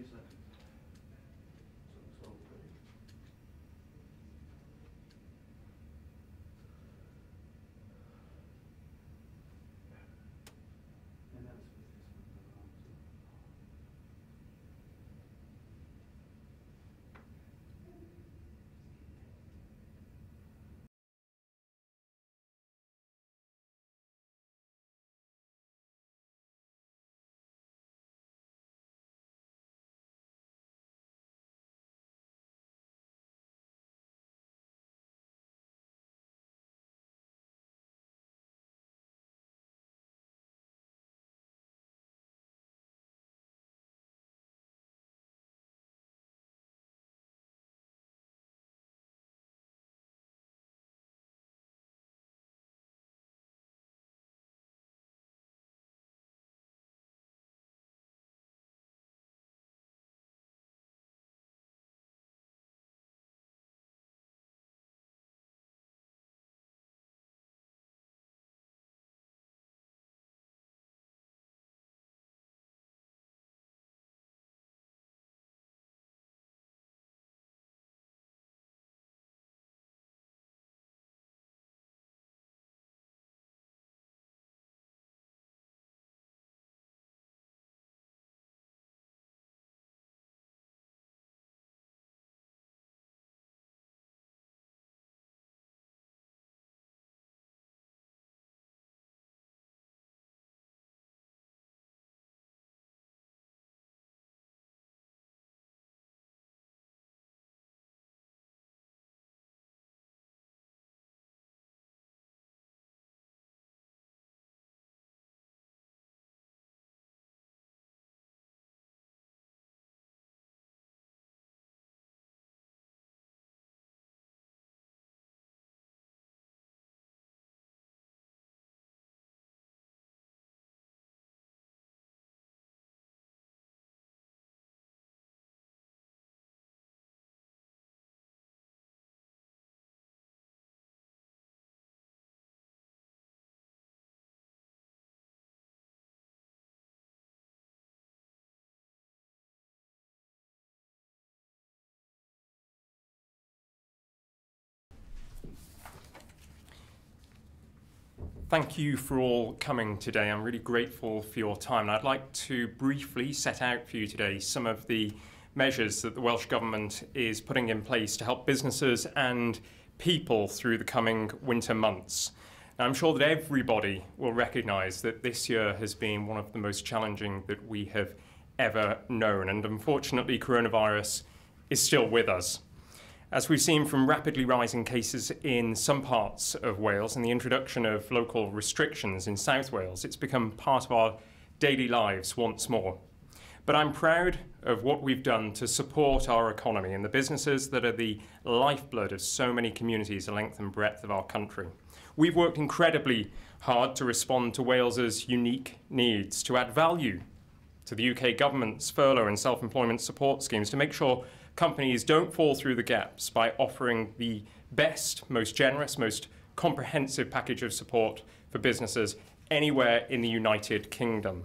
seconds. So, and that's with this one. Thank you for all coming today. I'm really grateful for your time. And I'd like to briefly set out for you today some of the measures that the Welsh Government is putting in place to help businesses and people through the coming winter months. And I'm sure that everybody will recognise that this year has been one of the most challenging that we have ever known. And unfortunately, coronavirus is still with us. As we've seen from rapidly rising cases in some parts of Wales and the introduction of local restrictions in South Wales, it's become part of our daily lives once more. But I'm proud of what we've done to support our economy and the businesses that are the lifeblood of so many communities the length and breadth of our country. We've worked incredibly hard to respond to Wales's unique needs, to add value to the UK government's furlough and self-employment support schemes, to make sure companies don't fall through the gaps by offering the best, most generous, most comprehensive package of support for businesses anywhere in the United Kingdom.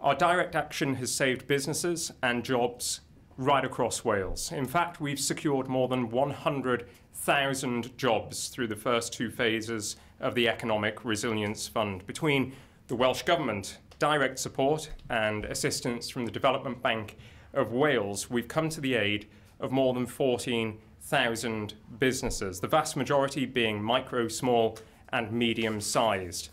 Our direct action has saved businesses and jobs right across Wales. In fact, we've secured more than 100,000 jobs through the first two phases of the Economic Resilience Fund. Between the Welsh Government, direct support and assistance from the Development Bank of Wales, we've come to the aid of more than 14,000 businesses, the vast majority being micro, small and medium-sized.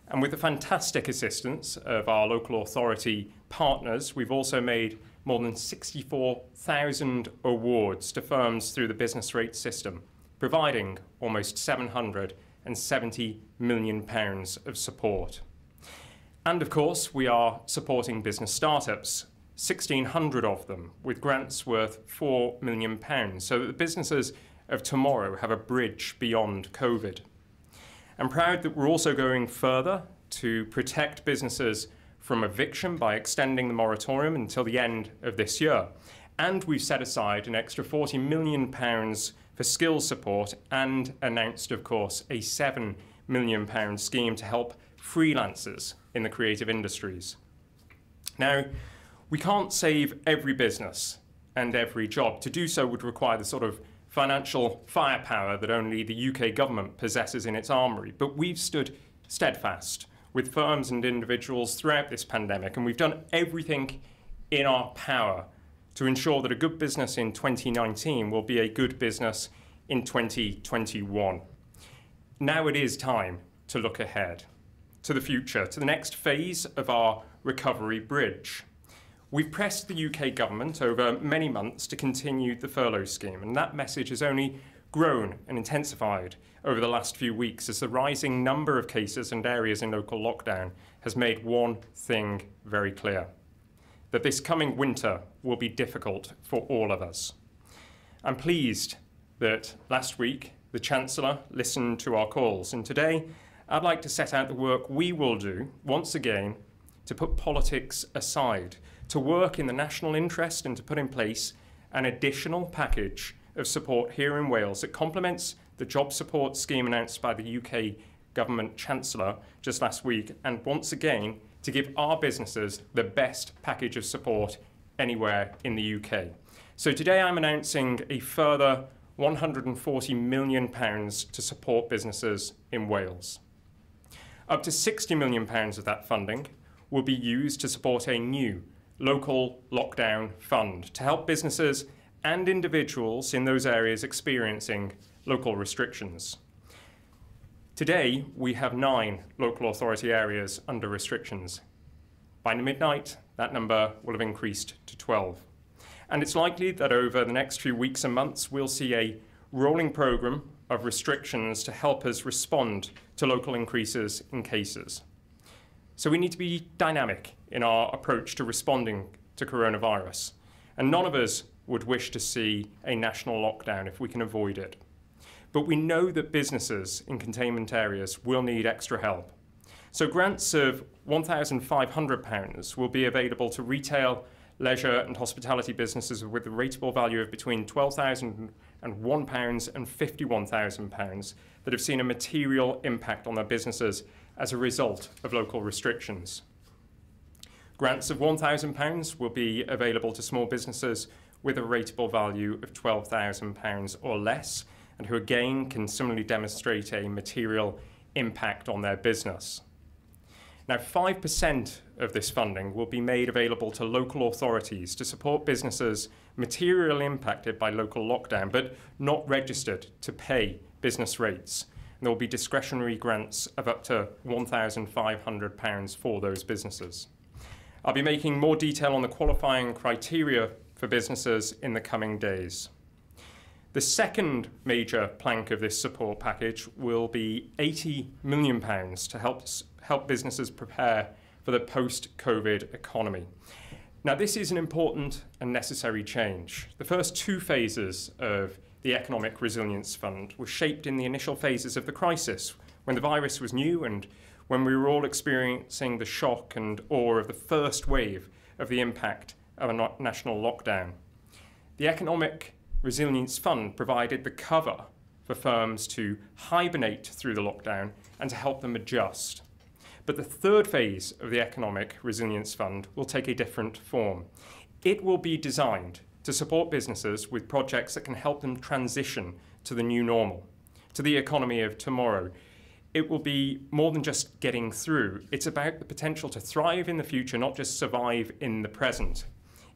And with the fantastic assistance of our local authority partners, we've also made more than 64,000 awards to firms through the business rate system, providing almost £770 million of support. And of course, we are supporting business startups, 1,600 of them, with grants worth £4 million, so that the businesses of tomorrow have a bridge beyond COVID. I'm proud that we're also going further to protect businesses from eviction by extending the moratorium until the end of this year. And we've set aside an extra £40 million for skills support and announced, of course, a £7 million scheme to help freelancers in the creative industries. Now, We can't save every business and every job. To do so would require the sort of financial firepower that only the UK government possesses in its armoury. But we've stood steadfast with firms and individuals throughout this pandemic, and we've done everything in our power to ensure that a good business in 2019 will be a good business in 2021. Now it is time to look ahead, to the future, to the next phase of our recovery bridge. We've pressed the UK government over many months to continue the furlough scheme, and that message has only grown and intensified over the last few weeks as the rising number of cases and areas in local lockdown has made one thing very clear: that this coming winter will be difficult for all of us. I'm pleased that last week the Chancellor listened to our calls, and today I'd like to set out the work we will do once again to put politics aside, to work in the national interest and to put in place an additional package of support here in Wales that complements the job support scheme announced by the UK Government Chancellor just last week, and once again to give our businesses the best package of support anywhere in the UK. So today I'm announcing a further £140 million to support businesses in Wales. Up to £60 million of that funding will be used to support a new local lockdown fund to help businesses and individuals in those areas experiencing local restrictions. Today, we have 9 local authority areas under restrictions. By midnight, that number will have increased to 12. And it's likely that over the next few weeks and months, we'll see a rolling programme of restrictions to help us respond to local increases in cases. So we need to be dynamic in our approach to responding to coronavirus. And none of us would wish to see a national lockdown if we can avoid it. But we know that businesses in containment areas will need extra help. So grants of £1,500 will be available to retail, leisure and hospitality businesses with a rateable value of between £12,001 and £51,000 that have seen a material impact on their businesses as a result of local restrictions. Grants of £1,000 will be available to small businesses with a rateable value of £12,000 or less, and who again can similarly demonstrate a material impact on their business. Now, 5% of this funding will be made available to local authorities to support businesses materially impacted by local lockdown, but not registered to pay business rates. And there will be discretionary grants of up to £1,500 for those businesses. I'll be making more detail on the qualifying criteria for businesses in the coming days. The second major plank of this support package will be £80 million to help businesses prepare for the post-COVID economy. Now, this is an important and necessary change. The first 2 phases of the Economic Resilience Fund were shaped in the initial phases of the crisis, when the virus was new and when we were all experiencing the shock and awe of the first wave of the impact of a national lockdown. The Economic Resilience Fund provided the cover for firms to hibernate through the lockdown and to help them adjust. But the third phase of the Economic Resilience Fund will take a different form. It will be designed to support businesses with projects that can help them transition to the new normal, to the economy of tomorrow. It will be more than just getting through. It's about the potential to thrive in the future, not just survive in the present.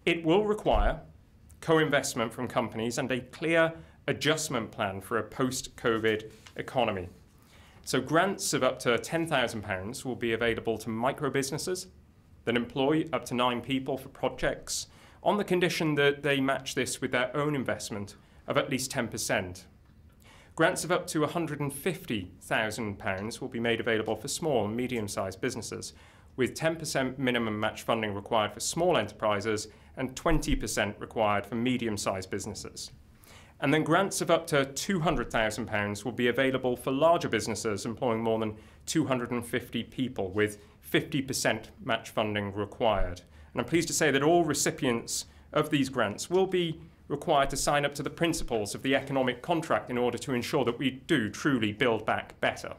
It will require co-investment from companies and a clear adjustment plan for a post-COVID economy. So grants of up to £10,000 will be available to micro businesses that employ up to 9 people for projects on the condition that they match this with their own investment of at least 10%. Grants of up to £150,000 will be made available for small and medium-sized businesses, with 10% minimum match funding required for small enterprises and 20% required for medium-sized businesses. And then grants of up to £200,000 will be available for larger businesses employing more than 250 people, with 50% match funding required. And I'm pleased to say that all recipients of these grants will be required to sign up to the principles of the economic contract in order to ensure that we do truly build back better.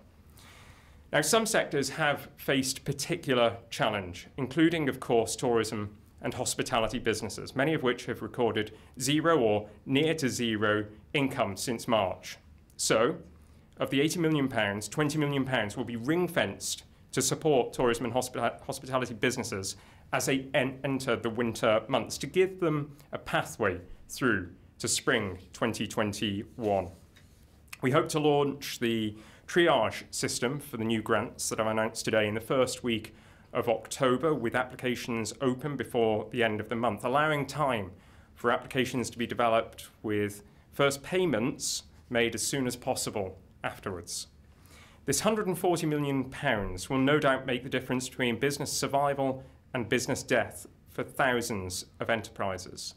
Now, some sectors have faced particular challenge, including, of course, tourism and hospitality businesses, many of which have recorded zero or near to zero income since March. So, of the £80 million, £20 million will be ring-fenced to support tourism and hospitality businesses as they enter the winter months, to give them a pathway through to spring 2021. We hope to launch the triage system for the new grants that I've announced today in the first week of October, with applications open before the end of the month, allowing time for applications to be developed with first payments made as soon as possible afterwards. This £140 million will no doubt make the difference between business survival and business death for thousands of enterprises.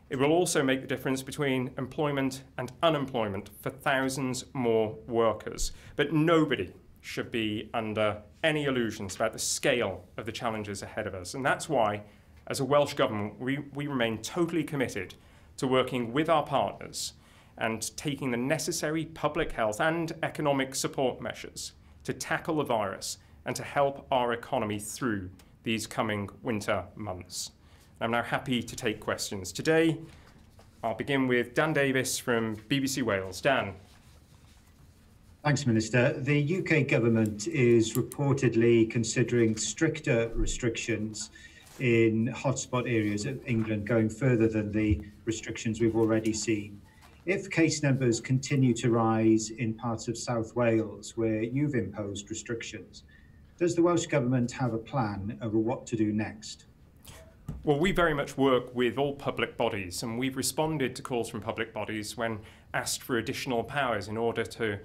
It will also make the difference between employment and unemployment for thousands more workers. But nobody should be under any illusions about the scale of the challenges ahead of us. And that's why, as a Welsh Government, we remain totally committed to working with our partners and taking the necessary public health and economic support measures to tackle the virus and to help our economy through these coming winter months. I'm now happy to take questions. Today, I'll begin with Dan Davis from BBC Wales. Dan. Thanks, Minister. The UK government is reportedly considering stricter restrictions in hotspot areas of England, going further than the restrictions we've already seen. If case numbers continue to rise in parts of South Wales where you've imposed restrictions, does the Welsh Government have a plan over what to do next? Well, we very much work with all public bodies, and we've responded to calls from public bodies when asked for additional powers in order to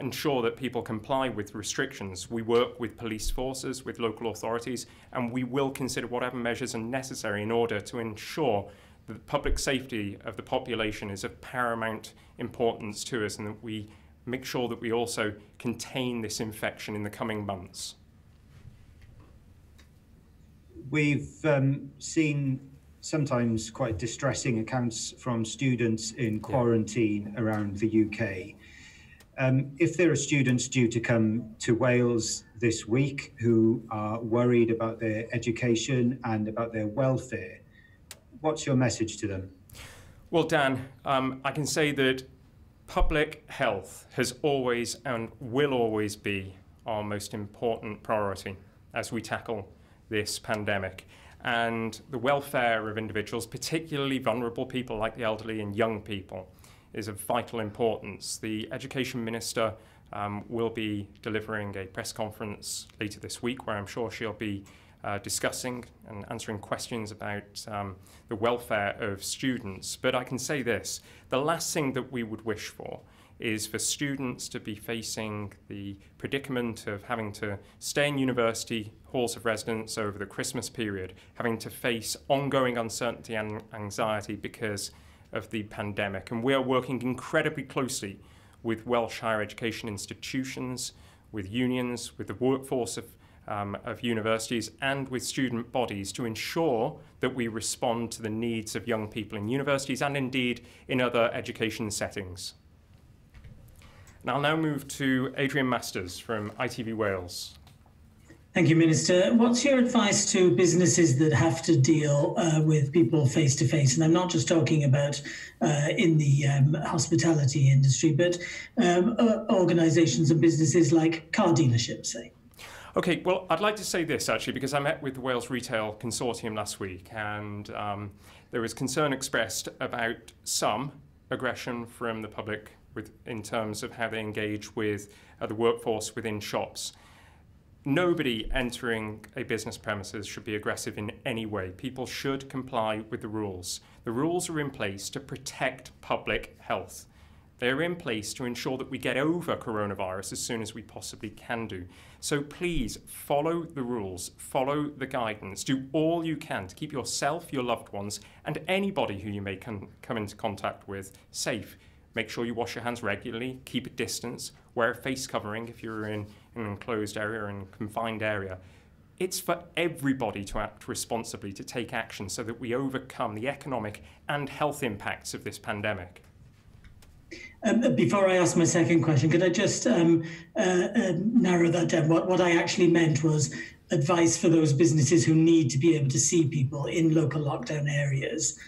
ensure that people comply with restrictions. We work with police forces, with local authorities, and we will consider whatever measures are necessary in order to ensure that the public safety of the population is of paramount importance to us, and that we make sure that we also contain this infection in the coming months. We've seen sometimes quite distressing accounts from students in quarantine around the UK. If there are students due to come to Wales this week who are worried about their education and about their welfare, what's your message to them? Well, Dan, I can say that public health has always and will always be our most important priority as we tackle this pandemic. And the welfare of individuals, particularly vulnerable people like the elderly and young people, is of vital importance. The Education Minister will be delivering a press conference later this week, where I'm sure she'll be discussing and answering questions about the welfare of students. But I can say this: the last thing that we would wish for is for students to be facing the predicament of having to stay in university halls of residence over the Christmas period, having to face ongoing uncertainty and anxiety because of the pandemic. And we are working incredibly closely with Welsh higher education institutions, with unions, with the workforce of universities, and with student bodies to ensure that we respond to the needs of young people in universities and indeed in other education settings. And I'll now move to Adrian Masters from ITV Wales. Thank you, Minister. What's your advice to businesses that have to deal with people face to face? And I'm not just talking about in the hospitality industry, but organisations and businesses like car dealerships, say. Okay, well, I'd like to say this actually, because I met with the Wales Retail Consortium last week, and there was concern expressed about some aggression from the public in terms of how they engage with the workforce within shops. Nobody entering a business premises should be aggressive in any way. People should comply with the rules. The rules are in place to protect public health. They're in place to ensure that we get over coronavirus as soon as we possibly can do. So please follow the rules, follow the guidance, do all you can to keep yourself, your loved ones, and anybody who you may come into contact with safe. Make sure you wash your hands regularly, keep a distance, wear a face covering if you're in an enclosed area or in a confined area. It's for everybody to act responsibly, to take action so that we overcome the economic and health impacts of this pandemic. Before I ask my second question, could I just narrow that down? What I actually meant was advice for those businesses who need to be able to see people in local lockdown areas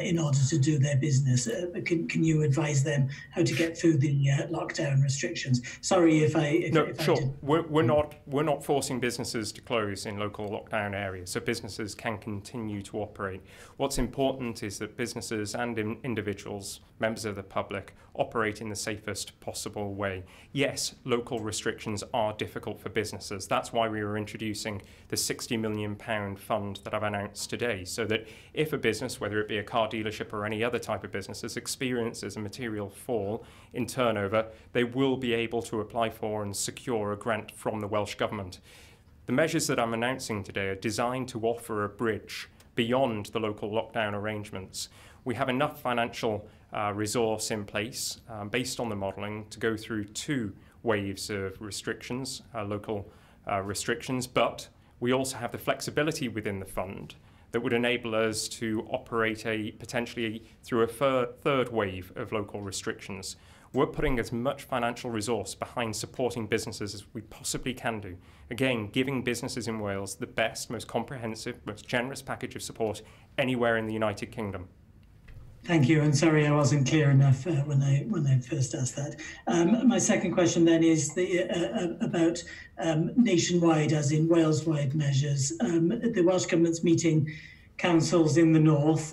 in order to do their business? Can you advise them how to get through the lockdown restrictions? Sorry if I Sure. did. We're not forcing businesses to close in local lockdown areas, so businesses can continue to operate. What's important is that businesses and individuals, members of the public, operate in the safest possible way. Yes, local restrictions are difficult for businesses. That's why we were introducing the £60 million fund that I've announced today, so that if a business, whether it be a car dealership or any other type of business, experiences a material fall in turnover, they will be able to apply for and secure a grant from the Welsh Government. The measures that I'm announcing today are designed to offer a bridge beyond the local lockdown arrangements. We have enough financial resource in place based on the modelling to go through 2 waves of restrictions, local restrictions, but we also have the flexibility within the fund that would enable us to operate potentially through a third wave of local restrictions. We're putting as much financial resource behind supporting businesses as we possibly can do. Again, giving businesses in Wales the best, most comprehensive, most generous package of support anywhere in the United Kingdom. Thank you, and sorry I wasn't clear enough when I first asked that. My second question then is about nationwide, as in Wales-wide measures. The Welsh Government's meeting councils in the north.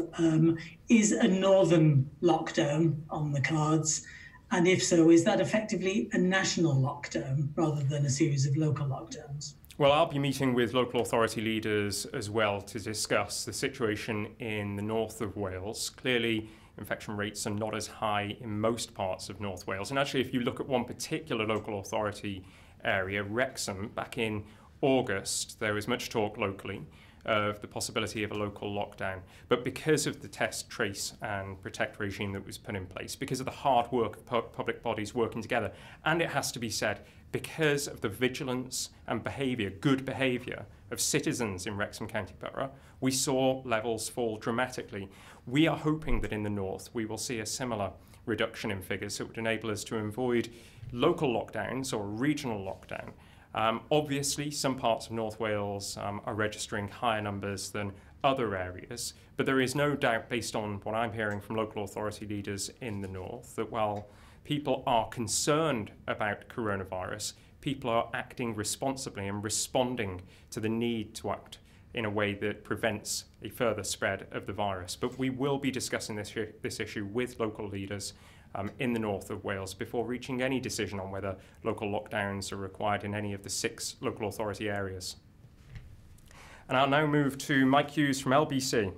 Is a northern lockdown on the cards? And if so, is that effectively a national lockdown rather than a series of local lockdowns? Well, I'll be meeting with local authority leaders as well to discuss the situation in the north of Wales. Clearly, infection rates are not as high in most parts of North Wales. And actually, if you look at one particular local authority area, Wrexham, back in August, there was much talk locally of the possibility of a local lockdown. But because of the test, trace and protect regime that was put in place, because of the hard work of public bodies working together, and it has to be said, because of the vigilance and good behaviour of citizens in Wrexham County Borough, we saw levels fall dramatically. We are hoping that in the north we will see a similar reduction in figures that would enable us to avoid local lockdowns or regional lockdown. Obviously, some parts of North Wales are registering higher numbers than other areas, but there is no doubt, based on what I'm hearing from local authority leaders in the north, that while people are concerned about coronavirus, people are acting responsibly and responding to the need to act in a way that prevents a further spread of the virus. But we will be discussing this issue with local leaders in the north of Wales before reaching any decision on whether local lockdowns are required in any of the 6 local authority areas. And I'll now move to Mike Hughes from LBC.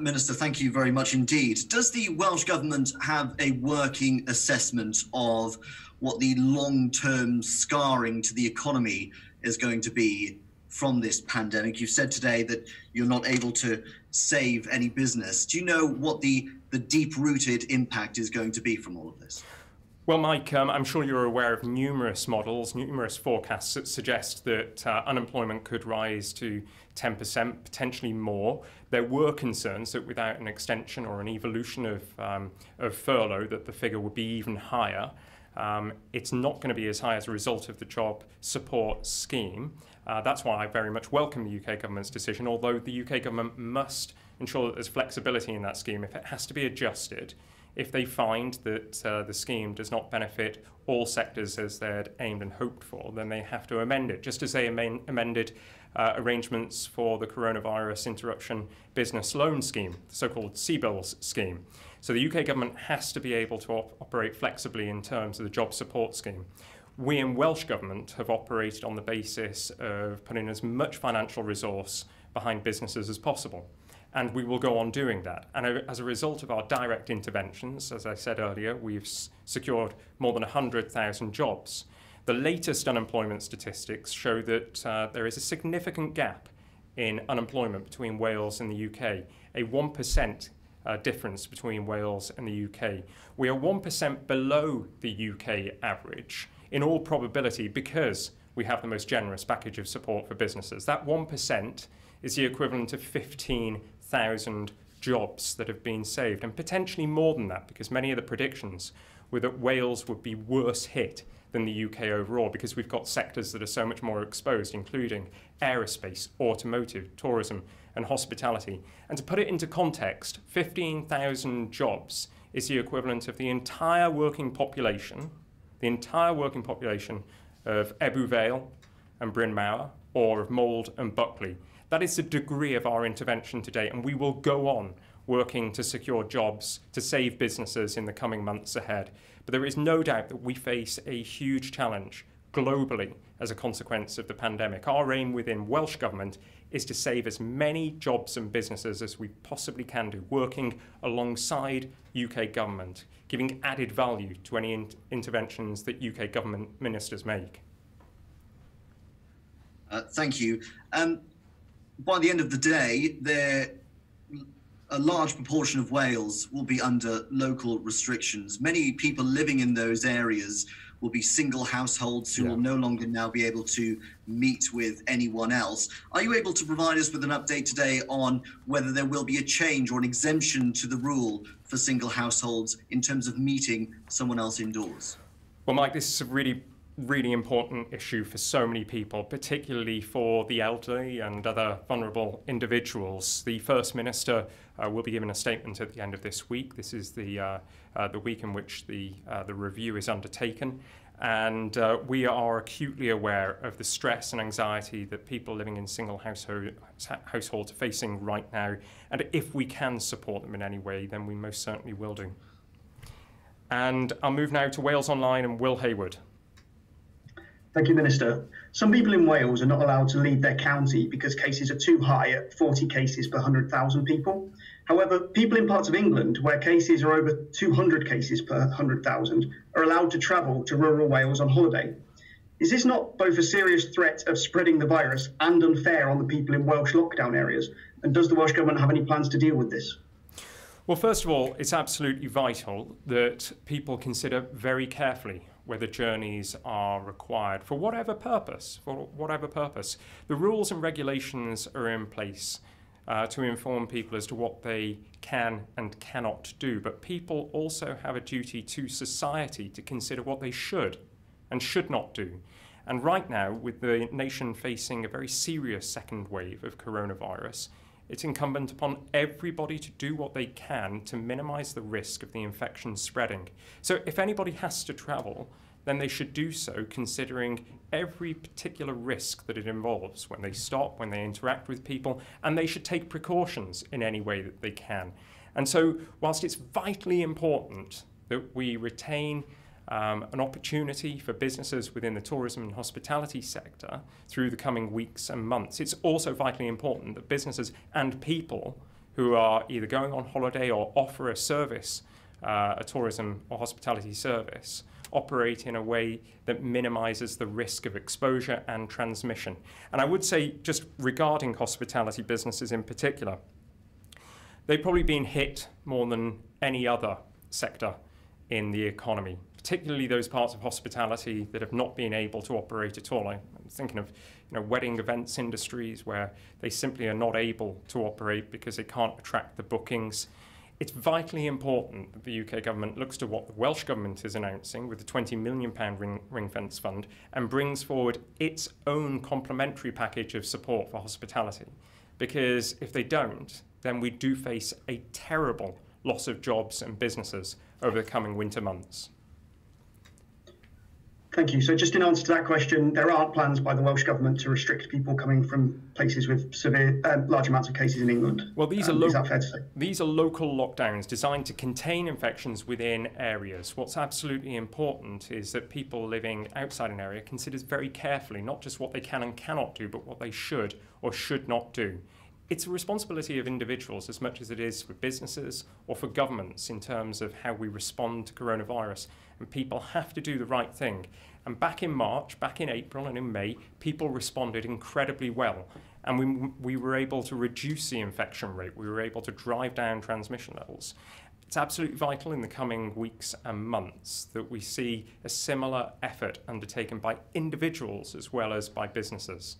Minister, thank you very much indeed. Does the Welsh Government have a working assessment of what the long-term scarring to the economy is going to be from this pandemic? You've said today that you're not able to save any business. Do you know what the deep-rooted impact is going to be from all of this? Well, Mike, I'm sure you're aware of numerous models, numerous forecasts that suggest that unemployment could rise to 10%, potentially more. There were concerns that without an extension or an evolution of furlough, that the figure would be even higher. It's not going to be as high as a result of the job support scheme. That's why I very much welcome the UK government's decision, although the UK government must ensure that there's flexibility in that scheme. If it has to be adjusted, if they find that the scheme does not benefit all sectors as they had aimed and hoped for, then they have to amend it, just as they amended arrangements for the coronavirus interruption business loan scheme, the so-called CBILS scheme. So the UK government has to be able to operate flexibly in terms of the job support scheme. We in Welsh Government have operated on the basis of putting as much financial resource behind businesses as possible. And we will go on doing that. And as a result of our direct interventions, as I said earlier, we've secured more than 100,000 jobs. The latest unemployment statistics show that there is a significant gap in unemployment between Wales and the UK, a 1% difference between Wales and the UK. We are 1% below the UK average, in all probability, because we have the most generous package of support for businesses. That 1% is the equivalent of 15,000 jobs that have been saved, and potentially more than that, because many of the predictions were that Wales would be worse hit than the UK overall, because we've got sectors that are so much more exposed, including aerospace, automotive, tourism, and hospitality. And to put it into context, 15,000 jobs is the equivalent of the entire working population of Ebbw Vale and Bryn Mawr, or of Mold and Buckley. That is the degree of our intervention today, and we will go on working to secure jobs, to save businesses in the coming months ahead. But there is no doubt that we face a huge challenge globally as a consequence of the pandemic. Our aim within Welsh Government is to save as many jobs and businesses as we possibly can do, working alongside UK Government, giving added value to any interventions that UK Government ministers make. Thank you. By the end of the day, a large proportion of Wales will be under local restrictions. Many people living in those areas will be single households who will no longer now be able to meet with anyone else. Are you able to provide us with an update today on whether there will be a change or an exemption to the rule for single households in terms of meeting someone else indoors? Well, Mike, this is a really important issue for so many people, particularly for the elderly and other vulnerable individuals. The First Minister will be giving a statement at the end of this week. This is the week in which the review is undertaken, and we are acutely aware of the stress and anxiety that people living in single households are facing right now, and if we can support them in any way, then we most certainly will do. And I'll move now to Wales Online and Will Hayward. Thank you, Minister. Some people in Wales are not allowed to leave their county because cases are too high at 40 cases per 100,000 people. However, people in parts of England where cases are over 200 cases per 100,000 are allowed to travel to rural Wales on holiday. Is this not both a serious threat of spreading the virus and unfair on the people in Welsh lockdown areas? And does the Welsh Government have any plans to deal with this? Well, first of all, it's absolutely vital that people consider very carefully whether journeys are required for whatever purpose. The rules and regulations are in place to inform people as to what they can and cannot do, but people also have a duty to society to consider what they should and should not do. And right now, with the nation facing a very serious second wave of coronavirus, it's incumbent upon everybody to do what they can to minimise the risk of the infection spreading. So if anybody has to travel, then they should do so considering every particular risk that it involves when they stop, when they interact with people, and they should take precautions in any way that they can. And so whilst it's vitally important that we retain an opportunity for businesses within the tourism and hospitality sector through the coming weeks and months, it's also vitally important that businesses and people who are either going on holiday or offer a service, a tourism or hospitality service, operate in a way that minimises the risk of exposure and transmission. And I would say, just regarding hospitality businesses in particular, they've probably been hit more than any other sector in the economy, particularly those parts of hospitality that have not been able to operate at all. I'm thinking of wedding events industries where they simply are not able to operate because they can't attract the bookings. It's vitally important that the UK Government looks to what the Welsh Government is announcing with the £20 million ring-fence fund and brings forward its own complementary package of support for hospitality. Because if they don't, then we do face a terrible loss of jobs and businesses over the coming winter months. Thank you. So just in answer to that question, there aren't plans by the Welsh Government to restrict people coming from places with severe, large amounts of cases in England. Well, these are is that fair to say? These are local lockdowns designed to contain infections within areas. What's absolutely important is that people living outside an area consider very carefully not just what they can and cannot do, but what they should or should not do. It's a responsibility of individuals as much as it is for businesses or for governments in terms of how we respond to coronavirus. And people have to do the right thing. And back in March, back in April and in May, people responded incredibly well. And we were able to reduce the infection rate. We were able to drive down transmission levels. It's absolutely vital in the coming weeks and months that we see a similar effort undertaken by individuals as well as by businesses.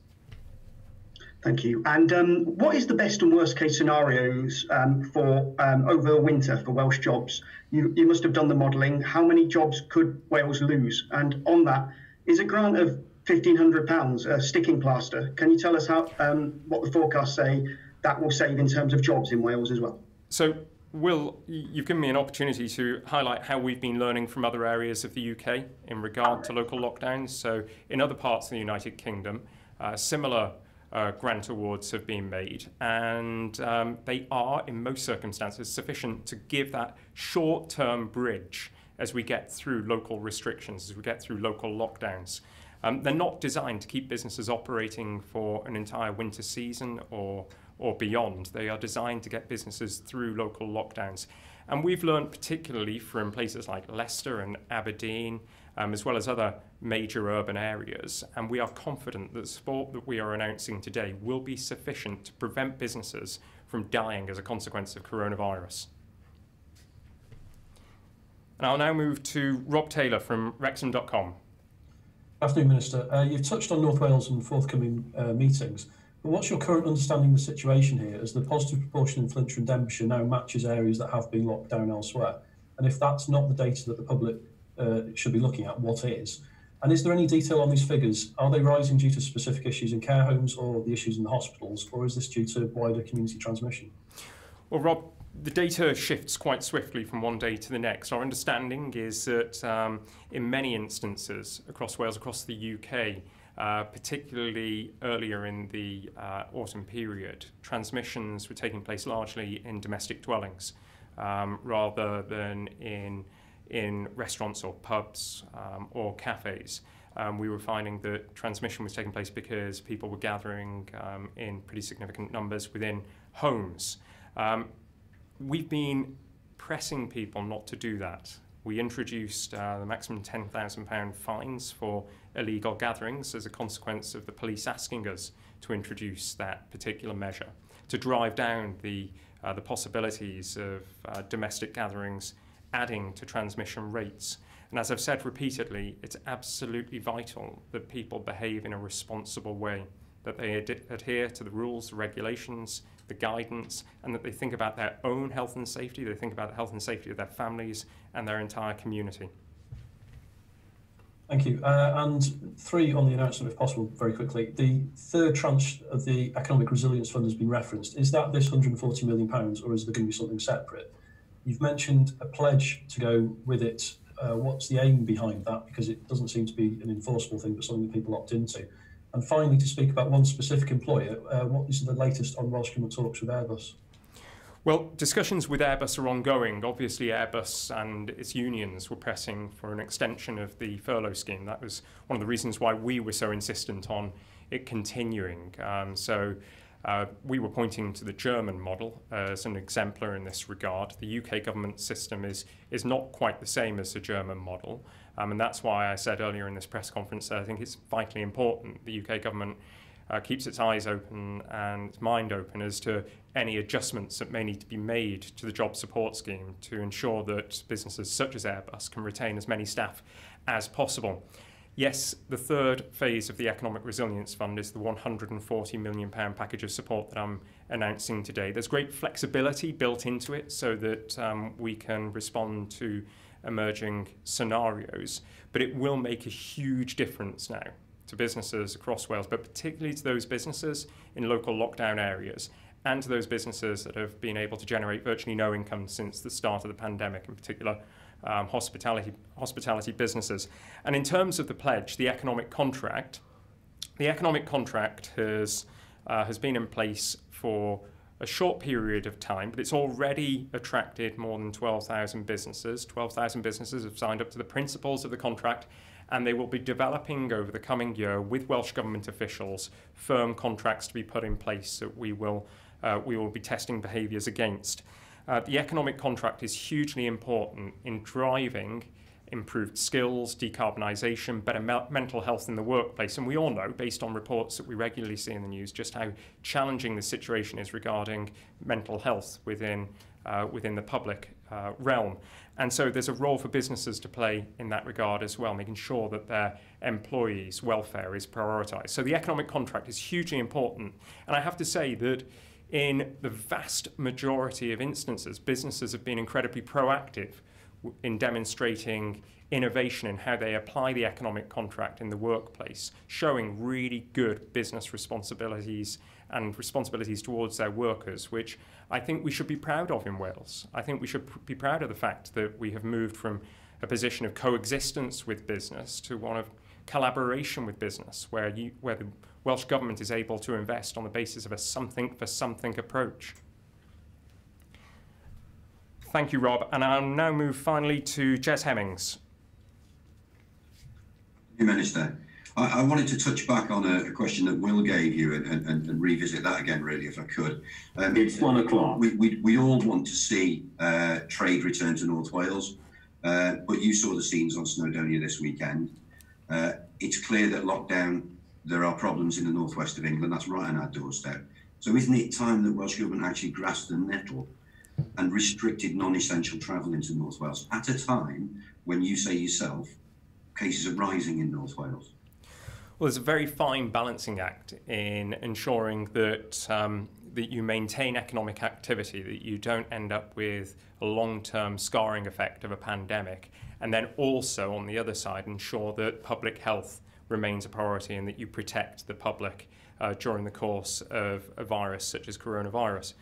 Thank you. And what is the best and worst case scenarios for over the winter for Welsh jobs? You must have done the modelling. How many jobs could Wales lose? And on that, is a grant of £1,500 a sticking plaster? Can you tell us how what the forecasts say that will save in terms of jobs in Wales as well? So, Will, you've given me an opportunity to highlight how we've been learning from other areas of the UK in regard to local lockdowns. So, in other parts of the United Kingdom, similar grant awards have been made, and they are, in most circumstances, sufficient to give that short-term bridge as we get through local restrictions, as we get through local lockdowns. They're not designed to keep businesses operating for an entire winter season or beyond. They are designed to get businesses through local lockdowns. And we've learned particularly from places like Leicester and Aberdeen, as well as other major urban areas. And we are confident that the support that we are announcing today will be sufficient to prevent businesses from dying as a consequence of coronavirus. And I'll now move to Rob Taylor from Wrexham.com. Good afternoon, Minister. You've touched on North Wales and forthcoming meetings, but what's your current understanding of the situation here as the positive proportion in Flintshire and Denbighshire now matches areas that have been locked down elsewhere? And if that's not the data that the public should be looking at, what is? And is there any detail on these figures? Are they rising due to specific issues in care homes or the issues in the hospitals, or is this due to wider community transmission? Well, Rob, the data shifts quite swiftly from one day to the next. Our understanding is that in many instances across Wales, across the UK, particularly earlier in the autumn period, transmissions were taking place largely in domestic dwellings rather than in restaurants or pubs or cafes. We were finding that transmission was taking place because people were gathering in pretty significant numbers within homes. We've been pressing people not to do that. We introduced the maximum £10,000 fines for illegal gatherings as a consequence of the police asking us to introduce that particular measure to drive down the possibilities of domestic gatherings adding to transmission rates. And as I've said repeatedly, it's absolutely vital that people behave in a responsible way, that they adhere to the rules, the regulations, the guidance, and that they think about their own health and safety, they think about the health and safety of their families and their entire community. Thank you. And three on the announcement, if possible, very quickly. The third tranche of the Economic Resilience Fund has been referenced. Is that this £140 million, or is there going to be something separate? You've mentioned a pledge to go with it. What's the aim behind that? Because it doesn't seem to be an enforceable thing, but something that people opt into. And finally, to speak about one specific employer, what is the latest on Welsh Government talks with Airbus? Well, discussions with Airbus are ongoing. Obviously, Airbus and its unions were pressing for an extension of the furlough scheme. That was one of the reasons why we were so insistent on it continuing. We were pointing to the German model as an exemplar in this regard. The UK government system is not quite the same as the German model. And that's why I said earlier in this press conference that I think it's vitally important the UK government keeps its eyes open and its mind open as to any adjustments that may need to be made to the job support scheme to ensure that businesses such as Airbus can retain as many staff as possible. Yes, the third phase of the Economic Resilience Fund is the £140 million package of support that I'm announcing today. There's great flexibility built into it so that we can respond to emerging scenarios, but it will make a huge difference now to businesses across Wales, but particularly to those businesses in local lockdown areas and to those businesses that have been able to generate virtually no income since the start of the pandemic, in particular hospitality businesses. And in terms of the pledge, the economic contract has been in place for a short period of time, but it's already attracted more than 12,000 businesses. 12,000 businesses have signed up to the principles of the contract, and they will be developing over the coming year with Welsh Government officials firm contracts to be put in place that we will be testing behaviours against. The economic contract is hugely important in driving improved skills, decarbonisation, better mental health in the workplace. And we all know, based on reports that we regularly see in the news, just how challenging the situation is regarding mental health within within the public realm. And so there's a role for businesses to play in that regard as well, making sure that their employees' welfare is prioritised. So the economic contract is hugely important. And I have to say that in the vast majority of instances, businesses have been incredibly proactive in demonstrating innovation in how they apply the economic contract in the workplace, showing really good business responsibilities and responsibilities towards their workers, which I think we should be proud of in Wales. I think we should be proud of the fact that we have moved from a position of coexistence with business to one of collaboration with business, where the Welsh Government is able to invest on the basis of a something for something approach. Thank you, Rob. And I'll now move finally to Jez Hemmings. Thank you, Minister. I wanted to touch back on a question that Will gave you and revisit that again, really, if I could. It's 1 o'clock. We all want to see trade return to North Wales, but you saw the scenes on Snowdonia this weekend. It's clear that lockdown, there are problems in the northwest of England. That's right on our doorstep. So isn't it time that Welsh Government actually grasped the nettle and restricted non-essential travel into North Wales at a time when you say yourself, cases are rising in North Wales? Well, there's a very fine balancing act in ensuring that that you maintain economic activity, that you don't end up with a long-term scarring effect of a pandemic, and then also, on the other side, ensure that public health remains a priority and that you protect the public during the course of a virus such as coronavirus.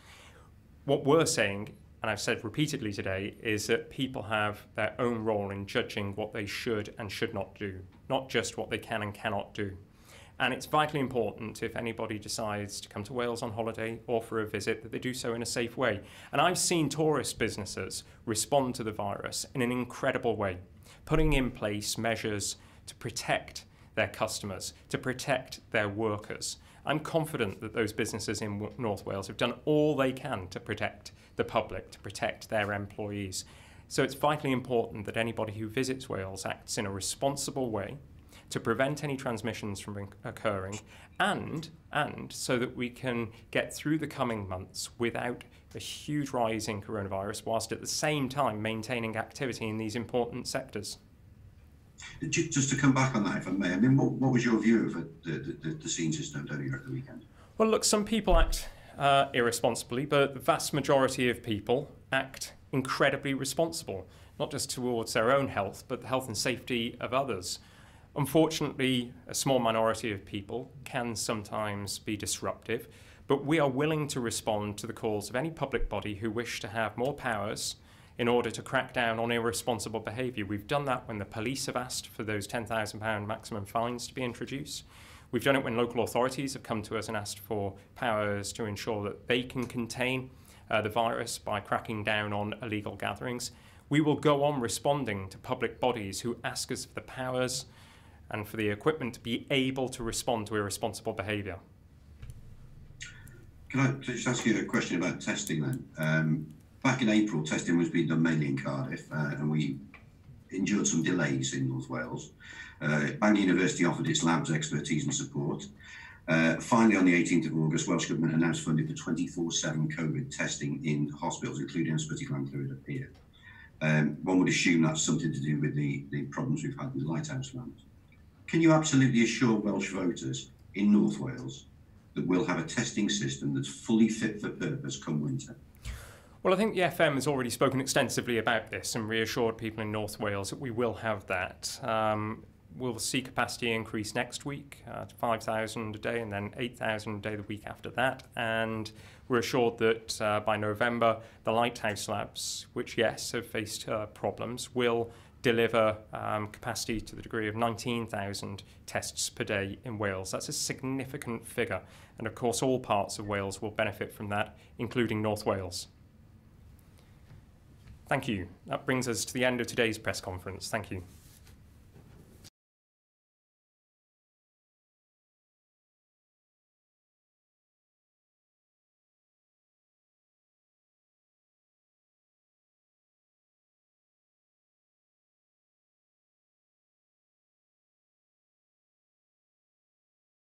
What we're saying, and I've said repeatedly today, is that people have their own role in judging what they should and should not do, not just what they can and cannot do. And it's vitally important, if anybody decides to come to Wales on holiday or for a visit, that they do so in a safe way. And I've seen tourist businesses respond to the virus in an incredible way, putting in place measures to protect their customers, to protect their workers. I'm confident that those businesses in North Wales have done all they can to protect the public, to protect their employees. So it's vitally important that anybody who visits Wales acts in a responsible way to prevent any transmissions from occurring, and so that we can get through the coming months without a huge rise in coronavirus, whilst at the same time maintaining activity in these important sectors. Just to come back on that, if I may, I mean, what was your view of the scenes in Snowdonia at the weekend? Well, look, some people act irresponsibly, but the vast majority of people act incredibly responsible, not just towards their own health, but the health and safety of others. Unfortunately, a small minority of people can sometimes be disruptive, but we are willing to respond to the calls of any public body who wish to have more powers in order to crack down on irresponsible behaviour. We've done that when the police have asked for those £10,000 maximum fines to be introduced. We've done it when local authorities have come to us and asked for powers to ensure that they can contain the virus by cracking down on illegal gatherings. We will go on responding to public bodies who ask us for the powers and for the equipment to be able to respond to irresponsible behaviour. Can I just ask you a question about testing then? Back in April, testing was being done mainly in Cardiff, and we endured some delays in North Wales. Bangor University offered its labs expertise and support. Finally, on the 18th of August, Welsh Government announced funding for 24/7 COVID testing in hospitals, including Ysbyty Glan-Clwyd up here. One would assume that's something to do with the problems we've had with lighthouse lamps. Can you absolutely assure Welsh voters in North Wales that we'll have a testing system that's fully fit for purpose come winter? Well, I think the FM has already spoken extensively about this and reassured people in North Wales that we will have that. We'll see capacity increase next week to 5,000 a day and then 8,000 a day the week after that. And we're assured that by November, the lighthouse labs, which, yes, have faced problems, will deliver capacity to the degree of 19,000 tests per day in Wales. That's a significant figure. And of course, all parts of Wales will benefit from that, including North Wales. Thank you. That brings us to the end of today's press conference. Thank you.